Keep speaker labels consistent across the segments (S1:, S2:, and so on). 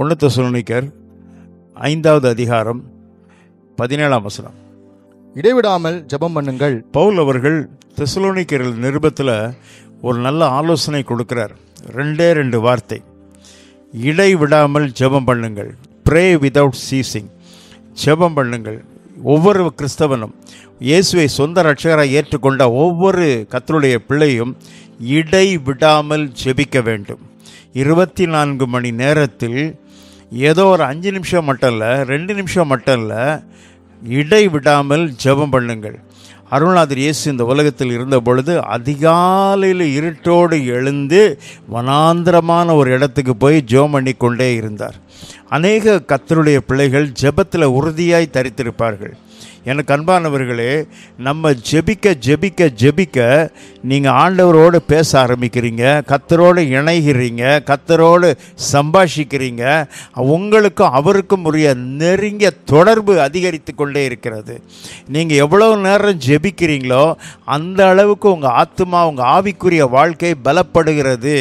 S1: 1 தெசலோனிக்கர் 5வது அதிகாரம் 17ஆம் வசனம்.
S2: இடைவிடாமல் ஜெபம் பண்ணுங்கள்.
S1: பவுல் அவர்கள் தெசலோனிக்கர் நிருபத்தில் ஒரு நல்ல ஆலோசனை கொடுக்கிறார். 2 வார்த்தை, இடைவிடாமல் ஜெபம் பண்ணுங்கள். Pray without ceasing. ஜெபம் பண்ணுங்கள். ஒவ்வொரு கிறிஸ்தவனும் இயேசுவை சொந்த ரட்சகராக ஏற்றுக்கொண்ட ஒவ்வொரு கர்த்தருடைய பிள்ளையும் இடைவிடாமல் ஜெபிக்க வேண்டும். 24 மணி நேரத்தில் ஏதோ ஒரு 5 நிமிஷம் மட்டும் இல்லை, 2 நிமிஷம் மட்டும் இல்லை, இடைவிடாமல் ஜெபம் பண்ணுங்கள். அருள்நாதர் இயேசு இந்த உலகத்தில் இருந்த பொழுது அதிகாலையில் இருட்டோடு எழுந்து வனாந்திரமான ஒரு இடத்துக்கு போய் ஜெபம் பண்ணி கொண்டே இருந்தார். அநேக கர்த்தருடைய பிள்ளைகள் ஜெபத்தில் உறுதியாய் தரித்திருப்பார்கள். எனக்கு அன்பானவர்களே, நம்ம ஜெபிக்க ஜெபிக்க ஜெபிக்க நீங்கள் ஆண்டவரோடு பேச ஆரம்பிக்கிறீங்க, கர்த்தரோடு இணைகிறீங்க, கர்த்தரோடு சம்பாஷிக்கிறீங்க. உங்களுக்கும் அவருக்கும் உரிய நெருங்கிய தொடர்பு அதிகரித்து கொண்டே இருக்கிறது. நீங்கள் எவ்வளவு நேரம் ஜெபிக்கிறீங்களோ அந்த அளவுக்கு உங்கள் ஆத்துமா, உங்கள் ஆவிக்குரிய வாழ்க்கை பலப்படுகிறது.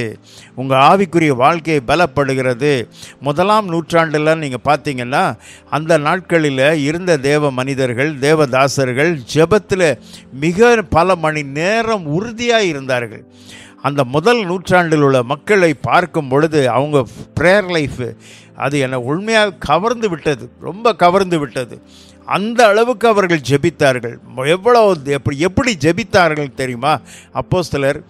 S1: உங்கள் ஆவிக்குரிய வாழ்க்கை பலப்படுகிறது. 1ஆம் நூற்றாண்டில் நீங்கள் பார்த்தீங்கன்னா அந்த நாட்களில் இருந்த தேவ மனிதர்கள், தேவதாசர்கள் ஜெபத்தில் மிக பல மணி நேரம் உறுதியாக இருந்தார்கள். அந்த முதல் நூற்றாண்டில் உள்ள மக்களை பார்க்கும் பொழுது அவங்க ப்ரேயர் லைஃப் அது என்னை உண்மையாக கவர்ந்து விட்டது, ரொம்ப கவர்ந்து விட்டது. அந்த அளவுக்கு அவர்கள் ஜெபித்தார்கள். எப்படி ஜெபித்தார்கள் தெரியுமா? அப்போஸ்தலர்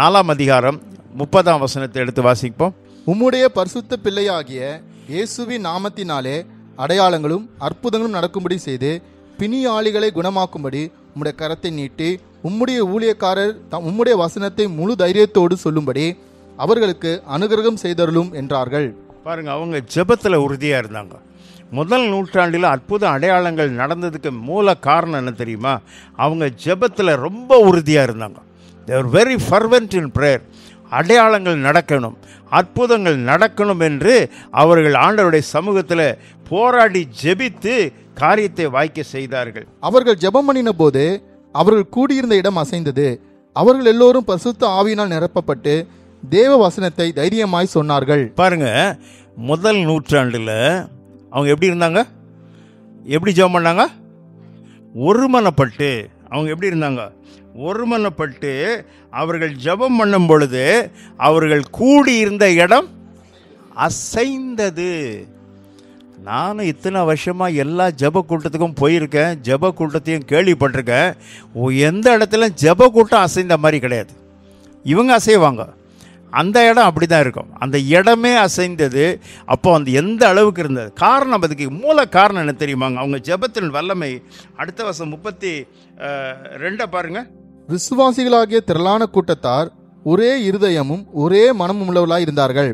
S1: 4ஆம் அதிகாரம் 30ஆம் வசனத்தை எடுத்து வாசிப்போம்.
S2: உம்முடைய பரிசுத்த பிள்ளையாகிய இயேசுவின் நாமத்தினாலே அடையாளங்களும் அற்புதங்களும் நடக்கும்படி செய்து பிணியாளிகளை குணமாக்கும்படி உம்முடைய கரத்தை நீட்டி உம்முடைய ஊழியக்காரர் உம்முடைய வசனத்தை முழு தைரியத்தோடு சொல்லும்படி அவர்களுக்கு அனுகிரகம் செய்தருளும் என்றார்கள்.
S1: பாருங்க, அவங்க ஜெபத்தில் உறுதியாக இருந்தாங்க. முதல் நூற்றாண்டில் அற்புத அடையாளங்கள் நடந்ததுக்கு மூல காரணம் என்ன தெரியுமா? அவங்க ஜெபத்தில் ரொம்ப உறுதியாக இருந்தாங்க. they were very fervent in prayer. அடையாளங்கள் நடக்கணும், அற்புதங்கள் நடக்கணும் என்று அவர்கள் ஆண்டவருடைய சமூகத்தில் போராடி ஜெபித்து காரியத்தை வாய்க்க செய்தார்கள்.
S2: அவர்கள் ஜெபம் பண்ணின போது அவர்கள் கூடியிருந்த இடம் அசைந்தது. அவர்கள் எல்லோரும் பரிசுத்த ஆவியினால் நிரப்பப்பட்டு தேவ வசனத்தை தைரியமாய் சொன்னார்கள்.
S1: பாருங்க, முதல் நூற்றாண்டில் அவங்க எப்படி இருந்தாங்க? எப்படி ஜெபம் பண்ணாங்க? ஒருமனப்பட்டு. அவங்க எப்படி இருந்தாங்க? ஒருமனப்பட்டு அவர்கள் ஜெபம் பண்ணும் பொழுது அவர்கள் கூடியிருந்த இடம் அசைந்தது. நானும் இத்தனை வருஷமாக எல்லா ஜெப கூட்டத்துக்கும் போயிருக்கேன், ஜெப கூட்டத்தையும் கேள்விப்பட்டிருக்கேன். எந்த இடத்துல ஜெப கூட்டம் அசைந்த மாதிரி கிடையாது. இவங்க அசைவாங்க, அந்த இடம் அப்படி தான் இருக்கும். அந்த இடமே அசைந்தது. அப்போ அந்த எந்த அளவுக்கு இருந்தது காரணம், அதுக்கு மூல காரணம் என்ன தெரியுமாங்க? அவங்க ஜெபத்தின் வல்லமை. அடுத்த வருஷம் 32 பாருங்க.
S2: விசுவாசிகளாகிய திரளான கூட்டத்தார் ஒரே இருதயமும் ஒரே மனமும் உள்ளவர்களாய் இருந்தார்கள்.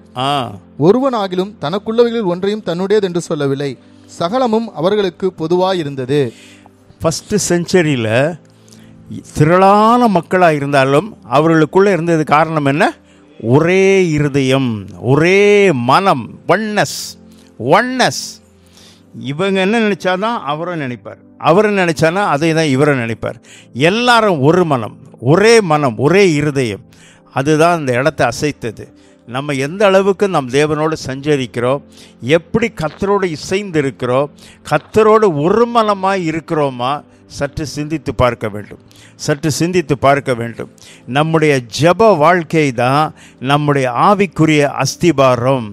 S2: ஒருவனாகிலும் தனக்குள்ளவைகளில் ஒன்றையும் தன்னுடையது என்று சொல்லவில்லை, சகலமும் அவர்களுக்கு பொதுவாக இருந்தது.
S1: ஃபர்ஸ்ட் செஞ்சுரியில் திரளான மக்களாக இருந்தாலும் அவர்களுக்குள்ளே இருந்தது காரணம் என்ன? ஒரே இருதயம், ஒரே மனம், ஒன்னஸ். இவங்க என்ன நினைச்சாதான் அவரும் நினைப்பார், அவர் நினைச்சானா அதை தான் இவரும் நினைப்பார். எல்லாரும் ஒரு மனம், ஒரே இருதயம். அதுதான் அந்த இடத்தை அசைத்தது. நம்ம எந்த அளவுக்கு நம் தேவனோடு சஞ்சரிக்கிறோம், எப்படி கர்த்தரோடு இசைந்து இருக்கிறோம், கர்த்தரோடு ஒரு மனமாய் இருக்கிறோமா, சற்று சிந்தித்து பார்க்க வேண்டும். நம்முடைய ஜெப வாழ்க்கை தான் நம்முடைய ஆவிக்குரிய அஸ்திபாரம்.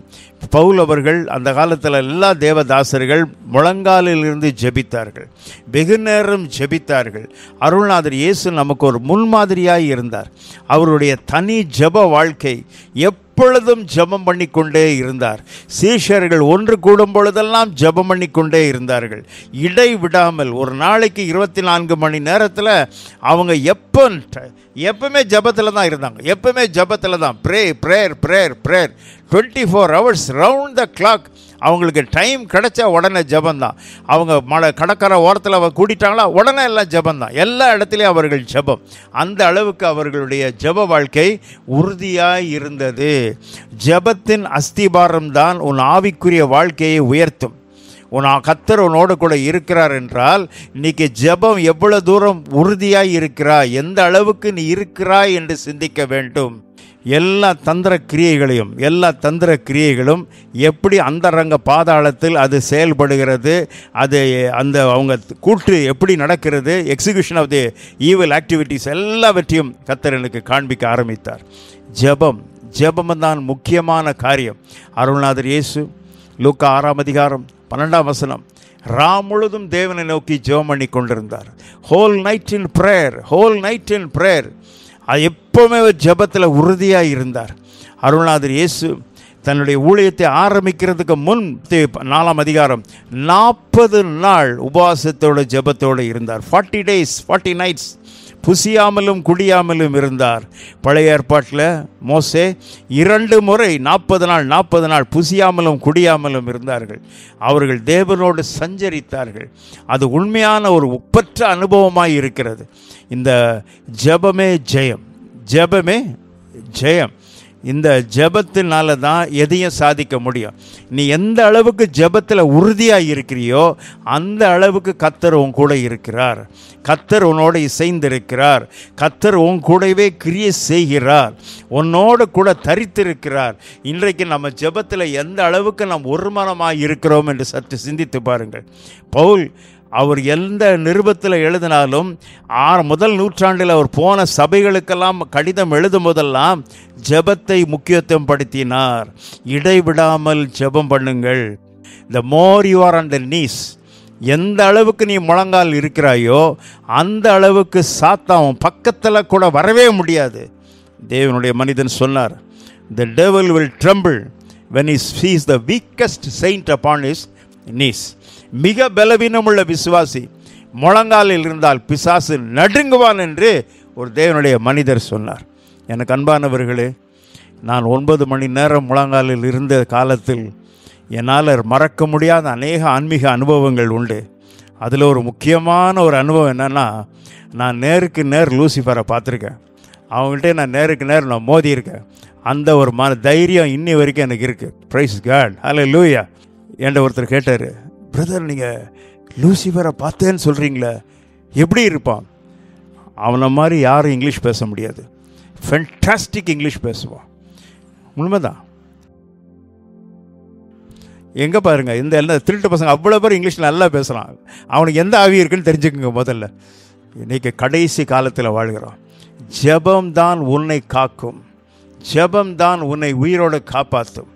S1: பவுல் அவர்கள் அந்த காலத்தில் எல்லா தேவதாசர்கள் முழங்காலிலிருந்து ஜெபித்தார்கள், வெகு நேரம் ஜெபித்தார்கள். அருள்நாதர் இயேசு நமக்கு ஒரு முன்மாதிரியாய் இருந்தார். அவருடைய தனி ஜெப வாழ்க்கை எப்பொழுதும் ஜெபம் பண்ணி கொண்டே இருந்தார். சீஷர்கள் ஒன்று கூடும் பொழுதெல்லாம் ஜெபம் பண்ணி கொண்டே இருந்தார்கள், இடைவிடாமல். ஒரு நாளைக்கு 24 மணி நேரத்தில் அவங்க எப்பவுமே ஜெபத்தில் தான் இருந்தாங்க. எப்பவுமே ஜெபத்தில் தான். Prayer 24 hours round the clock. அவங்களுக்கு டைம் கிடைச்சா உடனே ஜெபந்தான். அவங்க கடற்கரை ஓரத்தில் கூட்டிட்டாங்களா உடனே எல்லாம் ஜெபந்தான். எல்லா இடத்துலையும் அவர்கள் ஜெபம். அந்த அளவுக்கு அவர்களுடைய ஜெப வாழ்க்கை உறுதியாய் இருந்தது. ஜெபத்தின் அஸ்திபாரம் தான் உன் ஆவிக்குரிய வாழ்க்கையை உயர்த்தும். கர்த்தர் உன்னோடு கூட இருக்கிறார் என்றால் இன்னைக்கு ஜெபம் எவ்வளவு தூரம் உறுதியாய் இருக்கிறாய், எந்த அளவுக்கு நீ இருக்கிறாய் என்று சிந்திக்க வேண்டும். எல்லா தந்திர கிரியைகளும் எப்படி அந்தரங்க பாதாளத்தில் அது செயல்படுகிறது, அது அந்த அவங்க கூட்டு எப்படி நடக்கிறது, execution of the evil activities எல்லாவற்றையும் கர்த்தர் எனக்கு காண்பிக்க ஆரம்பித்தார். ஜெபம் தான் முக்கியமான காரியம். அருள்நாதர் இயேசு லூக்கா 6ஆம் அதிகாரம் 12ஆம் வசனம், முழுதும் தேவனை நோக்கி ஜெபம் பண்ணி கொண்டிருந்தார். Whole night in prayer. அது எப்போவுமே ஜெபத்தில் உறுதியாக இருந்தார். அருள்நாதர் இயேசு தன்னுடைய ஊழியத்தை ஆரம்பிக்கிறதுக்கு முன் 4ஆம் அதிகாரம் 40 நாள் உபவாசத்தோடு ஜெபத்தோடு இருந்தார். 40 days 40 nights புசியாமலும் குடியாமலும் இருந்தார். பழைய ஏற்பாட்டில் மோசே 2 முறை 40 நாள் புசியாமலும் குடியாமலும் இருந்தார்கள். அவர்கள் தேவனோடு சஞ்சரித்தார்கள். அது உண்மையான ஒரு ஒப்பற்ற அனுபவமாய் இருக்கிறது. இந்த ஜெபமே ஜெயம். இந்த ஜெபத்தினால தான் எதையும் சாதிக்க முடியும். நீ எந்த அளவுக்கு ஜெபத்தில் உறுதியாக இருக்கிறியோ அந்த அளவுக்கு கர்த்தர் உன் கூட இருக்கிறார். கர்த்தர் உன்னோடு இசைந்திருக்கிறார். கர்த்தர் உன் கூடவே கிரியை செய்கிறார். உன்னோடு கூட தரித்திருக்கிறார். இன்றைக்கு நம்ம ஜெபத்தில் எந்த அளவுக்கு நாம் ஒருமனமாக இருக்கிறோம் என்று சற்று சிந்தித்து பாருங்கள். பவுல் அவர் எந்த நிருபத்தில் எழுதினாலும் முதல் நூற்றாண்டில் அவர் போன சபைகளுக்கெல்லாம் கடிதம் எழுதும் போதெல்லாம் ஜெபத்தை முக்கியத்துவம் படுத்தினார். இடைவிடாமல் ஜெபம் பண்ணுங்கள். the more you are on the knees, எந்த அளவுக்கு நீ முழங்கால் இருக்கிறாயோ அந்த அளவுக்கு சாத்தான் பக்கத்தில் கூட வரவே முடியாது. தேவனுடைய மனிதன் சொன்னார், the devil will tremble when he sees the weakest saint upon his knees. மிக பலவீனமுள்ள விசுவாசி முழங்காலில் இருந்தால் பிசாசு நடுங்குவான் என்று ஒரு தேவனுடைய மனிதர் சொன்னார். எனக்கு அன்பானவர்களே, நான் 9 மணி நேரம் முழங்காலில் இருந்த காலத்தில் என்னால் மறக்க முடியாத அநேக ஆன்மீக அனுபவங்கள் உண்டு. அதில் ஒரு முக்கியமான ஒரு அனுபவம் என்னென்னா, நான் நேருக்கு நேர் லூசிஃபரை பார்த்துருக்கேன். அவங்கள்ட்ட நான் நேருக்கு நேர் நான் மோதியிருக்கேன். அந்த ஒரு தைரியம் இன்னி வரைக்கும் எனக்கு இருக்குது. பிரைஸ் காட், ஹல்லேலூயா. என்கிட்ட ஒருத்தர் கேட்டார், பிரதர் நீங்கள் லூசிஃபரை பார்த்தேன்னு சொல்கிறீங்களே, எப்படி இருப்பான்? அவனை மாதிரி யாரும் இங்கிலீஷ் பேச முடியாது. ஃபென்டாஸ்டிக் இங்கிலீஷ் பேசுவான். உண்மைதான். எங்கே பாருங்கள், இந்த திருட்டு பசங்க அவ்வளோ பேர் இங்கிலீஷில் நல்லா பேசுகிறான். அவனுக்கு எந்த ஆவி இருக்குன்னு தெரிஞ்சுக்குங்க முதல்ல. இன்றைக்கி கடைசி காலத்தில் வாழ்கிறோம். ஜெபம்தான் உன்னை காக்கும். ஜெபம்தான் உன்னை உயிரோடு காப்பாற்றும்.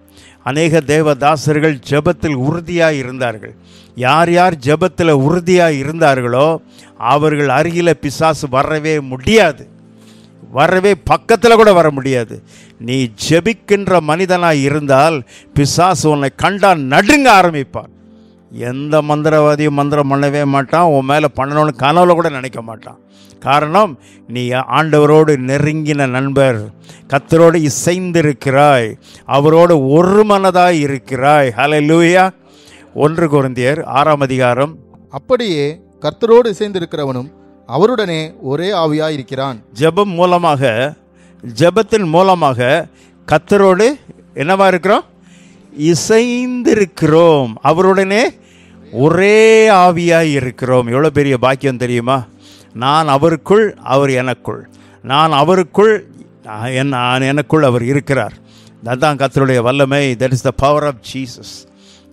S1: அநேக தேவதாசர்கள் ஜெபத்தில் உறுதியாக இருந்தார்கள். யார் யார் ஜெபத்தில் உறுதியாக இருந்தார்களோ அவர்கள் அருகில் பிசாசு வரவே முடியாது. பக்கத்தில் கூட வர முடியாது. நீ ஜெபிக்கின்ற மனிதனாக இருந்தால் பிசாசு உன்னை கண்டா நடுங்க ஆரம்பிப்பான். எந்த மந்திரவாதியும் மந்திரம் பண்ணவே மாட்டான். உன் மேலே பண்ணணும்னு கனவுல கூட நினைக்க மாட்டான். காரணம், நீ ஆண்டவரோடு நெருங்கின நண்பர். கர்த்தரோடு இசைந்திருக்கிறாய். அவரோடு ஒரு மனதாய் இருக்கிறாய். ஹல்லேலூயா. 1 கொரிந்தியர் 6ஆம் அதிகாரம்,
S2: அப்படியே கர்த்தரோடு இசைந்திருக்கிறவனும் அவருடனே ஒரே ஆவியாய் இருக்கிறான்.
S1: ஜெபத்தின் மூலமாக கர்த்தரோடு என்னவா இருக்கிறோம்? இசைந்திருக்கிறோம். அவருடனே ஒரே ஆவியாய் இருக்கிறோம். எவ்வளோ பெரிய பாக்கியம் தெரியுமா? நான் அவருக்குள், அவர் எனக்குள். நான் அவருக்குள், எனக்குள் அவர் இருக்கிறார். அதுதான் கர்த்தருடைய வல்லமை. That is the power of Jesus.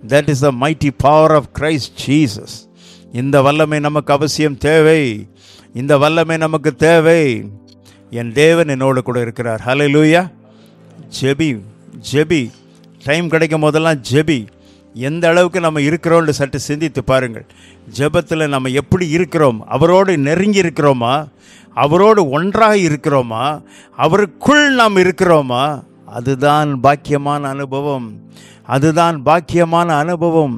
S1: That is the mighty power of Christ Jesus. இந்த வல்லமை நமக்கு அவசியம் தேவை. இந்த வல்லமை நமக்கு தேவை. என் தேவன் என்னோடு கூட இருக்கிறார். ஹல்லேலூயா. ஜெபி. டைம் கிடைக்கும் போதெல்லாம் ஜெபி. எந்த அளவுக்கு நம்ம இருக்கிறோம்னு சற்று சிந்தித்து பாருங்கள். ஜெபத்தில் நம்ம எப்படி இருக்கிறோம்? அவரோடு நெருங்கி இருக்கிறோமா? அவரோடு ஒன்றாக இருக்கிறோமா? அவருக்குள் நாம் இருக்கிறோமா? அதுதான் பாக்கியமான அனுபவம்.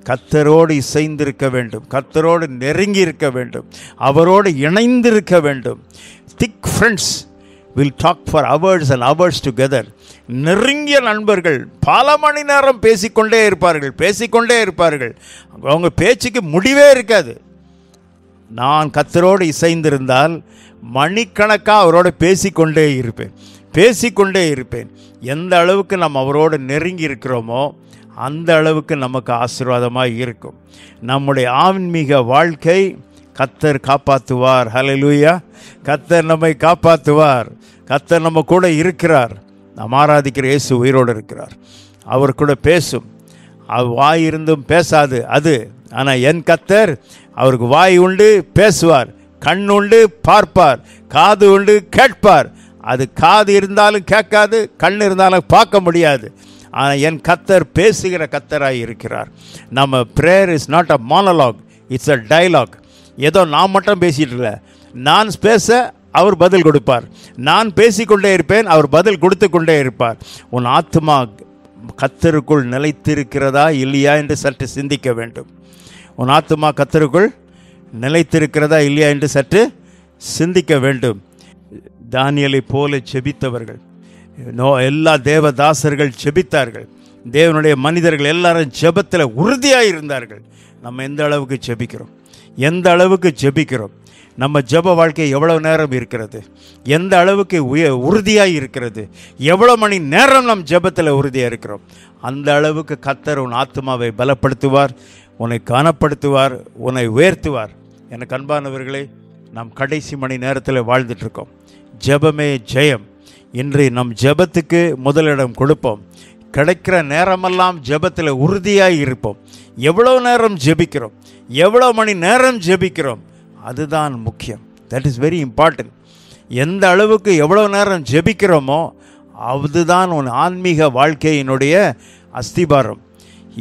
S1: கர்த்தரோடு இசைந்திருக்க வேண்டும். கர்த்தரோடு நெருங்கி இருக்க வேண்டும். அவரோடு இணைந்திருக்க வேண்டும். திக் friends will talk for hours and hours together. நெருங்கிய நண்பர்கள் பல மணி நேரம் பேசிக்கொண்டே இருப்பார்கள். அவங்க பேச்சுக்கு முடிவே இருக்காது. நான் கர்த்தரோடு இசைந்திருந்தால் மணிக்கணக்காக அவரோடு பேசிக்கொண்டே இருப்பேன். எந்த அளவுக்கு நம்ம அவரோடு நெருங்கி இருக்கிறோமோ அந்த அளவுக்கு நமக்கு ஆசீர்வாதமாக இருக்கும். நம்முடைய ஆன்மீக வாழ்க்கை கர்த்தர் காப்பாற்றுவார். ஹல்லேலூயா. கர்த்தர் நம்மை காப்பாற்றுவார். கர்த்தர் நம்ம கூட இருக்கிறார். நாம் ஆராதிக்கிற இயேசு உயிரோடு இருக்கிறார். அவர் கூட பேசும். வாய் இருந்தும் பேசாது அது. ஆனால் என் கர்த்தர், அவருக்கு வாய் உண்டு, பேசுவார். கண் உண்டு, பார்ப்பார். காது உண்டு, கேட்பார். அது காது இருந்தாலும் கேட்காது, கண் இருந்தாலும் பார்க்க முடியாது. ஆனால் என் கர்த்தர் பேசுகிற கர்த்தராய் இருக்கிறார். நம்ம prayer is not a monologue, it's a dialogue. ஏதோ நான் மட்டும் பேசிகிட்டு இல்லை. நான் பேச அவர் பதில் கொடுப்பார். நான் பேசிக்கொண்டே இருப்பேன், அவர் பதில் கொடுத்து கொண்டே இருப்பார். உன் ஆத்மா கர்த்தருக்குள் நிலைத்திருக்கிறதா இல்லையா என்று சற்று சிந்திக்க வேண்டும். உன் ஆத்மா கர்த்தருக்குள் நிலைத்திருக்கிறதா இல்லையா என்று சற்று சிந்திக்க வேண்டும். தானியேலை போல ஜெபித்தவர்கள், எல்லா தேவதாசர்கள் ஜெபித்தார்கள். தேவனுடைய மனிதர்கள் எல்லாரும் ஜெபத்தில் உறுதியாக இருந்தார்கள். நம்ம எந்த அளவுக்கு ஜெபிக்கிறோம்? எந்த அளவுக்கு ஜெபிக்கிறோம்? நம்ம ஜெப வாழ்க்கை எவ்வளோ நேரம் இருக்கிறது? எந்த அளவுக்கு உறுதியாக இருக்கிறது? எவ்வளோ மணி நேரம் நம் ஜெபத்தில் உறுதியாக இருக்கிறோம்? அந்த அளவுக்கு கர்த்தர் உன் ஆத்மாவை பலப்படுத்துவார், உன்னை கனப்படுத்துவார், உன்னை உயர்த்துவார். எனக்கு அன்பானவர்களே, நாம் கடைசி மணி நேரத்தில் வாழ்ந்துட்டுருக்கோம். ஜெபமே ஜெயம். இன்று நம் ஜெபத்துக்கு முதலிடம் கொடுப்போம். கிடைக்கிற நேரமெல்லாம் ஜெபத்தில் உறுதியாக இருப்போம். எவ்வளோ நேரம் ஜெபிக்கிறோம், எவ்வளோ மணி நேரம் ஜெபிக்கிறோம், அதுதான் முக்கியம். That is very important. எந்த அளவுக்கு எவ்வளோ நேரம் ஜெபிக்கிறோமோ அதுதான் உன் ஆன்மீக வாழ்க்கையினுடைய அஸ்திபாரம்.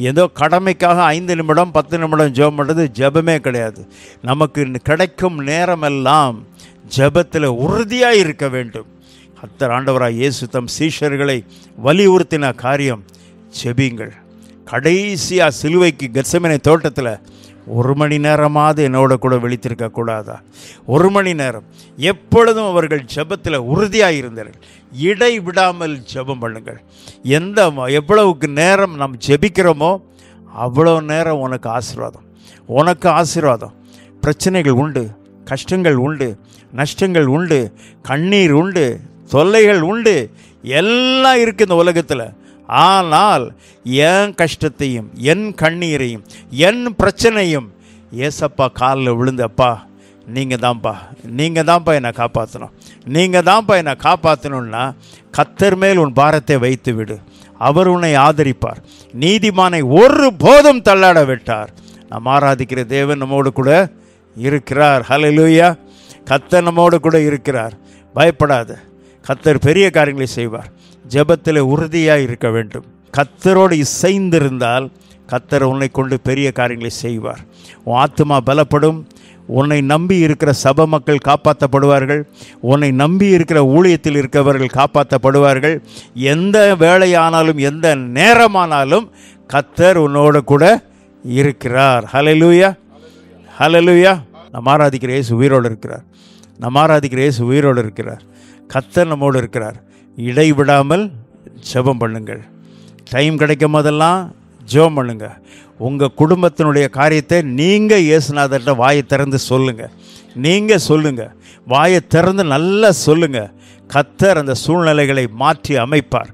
S1: ஏதோ கடமைக்காக 5 நிமிடம் 10 நிமிடம் ஜெபம் பண்ணுறது ஜெபமே கிடையாது. நமக்கு கிடைக்கும் நேரமெல்லாம் ஜெபத்தில் உறுதியாக இருக்க வேண்டும். கர்த்தர் ஆண்டவராக இயேசு தம் சீஷர்களை வலியுறுத்தின காரியம், ஜெபிங்கள். கடைசியாக சிலுவைக்கு கெத்செமனே தோட்டத்தில் 1 மணி நேரமாவது என்னோட கூட விழித்திருக்க கூடாதா? 1 மணி நேரம். எப்பொழுதும் அவர்கள் ஜெபத்தில் உறுதியாக இருந்தார்கள். இடை விடாமல் ஜெபம் பண்ணுங்கள். எவ்வளவுக்கு நேரம் நாம் ஜெபிக்கிறோமோ அவ்வளோ நேரம் உனக்கு ஆசீர்வாதம், உனக்கு ஆசீர்வாதம். பிரச்சனைகள் உண்டு, கஷ்டங்கள் உண்டு, நஷ்டங்கள் உண்டு, கண்ணீர் உண்டு, தொல்லைகள் உண்டு, எல்லாம் இருக்குது இந்த உலகத்தில். ஆனால் என் கஷ்டத்தையும் என் கண்ணீரையும் என் பிரச்சனையும் ஏசப்பா காலில் விழுந்து, அப்பா நீங்கள் தான்ப்பா என்னை காப்பாற்றணும், நீங்கள் தான்ப்பா என்னை காப்பாற்றணுன்னா கர்த்தர் மேல் உன் பாரத்தை வைத்து விடு. அவர் உன்னை ஆதரிப்பார். நீதிமானை ஒரு போதும் தள்ளாட விட்டார். நாம் ஆராதிக்கிற தேவன் நம்மோடு கூட இருக்கிறார். ஹல்லேலூயா. கர்த்தர் நம்மோடு கூட இருக்கிறார். பயப்படாத. கர்த்தர் பெரிய காரியங்களை செய்வார். ஜெபத்தில் உறுதியாக இருக்க வேண்டும். கர்த்தரோடு இசைந்திருந்தால் கர்த்தர் உன்னை கொண்டு பெரிய காரியங்களை செய்வார். உன் ஆத்மா பலப்படும். உன்னை நம்பி இருக்கிற சபை மக்கள் காப்பாற்றப்படுவார்கள். உன்னை நம்பி இருக்கிற ஊழியத்தில் இருக்கிறவர்கள் காப்பாற்றப்படுவார்கள். எந்த வேளையானாலும் எந்த நேரமானாலும் கர்த்தர் உன்னோடு கூட இருக்கிறார். ஹல்லேலூயா, ஹல்லேலூயா. நம்ம ஆராதிக்கிற இயேசு உயிரோடு இருக்கிறார். நம்ம ஆராதிக்கிற இயேசு உயிரோடு இருக்கிறார். கர்த்தர் நம்மோடு இருக்கிறார். இடைவிடாமல் ஜெபம் பண்ணுங்கள். டைம் கிடைக்கும் போதெல்லாம் ஜெபம் பண்ணுங்கள். உங்கள் குடும்பத்தினுடைய காரியத்தை நீங்கள் இயேசுநாதர்கிட்ட வாயை திறந்து சொல்லுங்கள். நீங்கள் சொல்லுங்கள், வாயை திறந்து நல்லா சொல்லுங்கள். கர்த்தர் அந்த சூழ்நிலைகளை மாற்றி அமைப்பார்.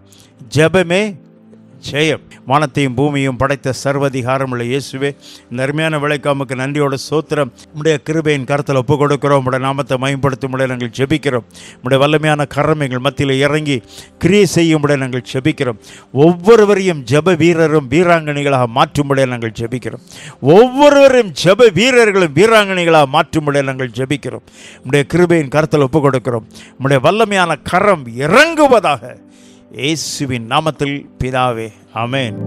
S1: ஜெபமே ஜெயம். வானத்தையும் பூமியும் படைத்த சர்வதிகாரமுள்ள இயேசுவே, இந்த அருமையான விளைக்காமுக்கு நன்றியோட சோத்திரம். உடைய கிருபையின் கருத்தில் ஒப்பு கொடுக்கிறோம். உடைய நாமத்தை மயம்படுத்தும் முடைய நாங்கள் ஜெபிக்கிறோம். உடைய வல்லமையான கரம் எங்கள் மத்தியில் இறங்கி கிரியை செய்யும் முடைய நாங்கள் ஜெபிக்கிறோம். ஒவ்வொருவரையும் ஜெப வீரரும் வீராங்கனைகளாக மாற்றும்படியாக நாங்கள் ஜெபிக்கிறோம். ஒவ்வொருவரையும் ஜெப வீரர்களும் வீராங்கனைகளாக மாற்றும்படியாக நாங்கள் ஜெபிக்கிறோம். உடைய கிருபையின் கருத்தில் ஒப்பு கொடுக்கிறோம். உடைய வல்லமையான கரம் இறங்குவதாக இயேசுவின் நாமத்தில் பிதாவே, ஆமென்.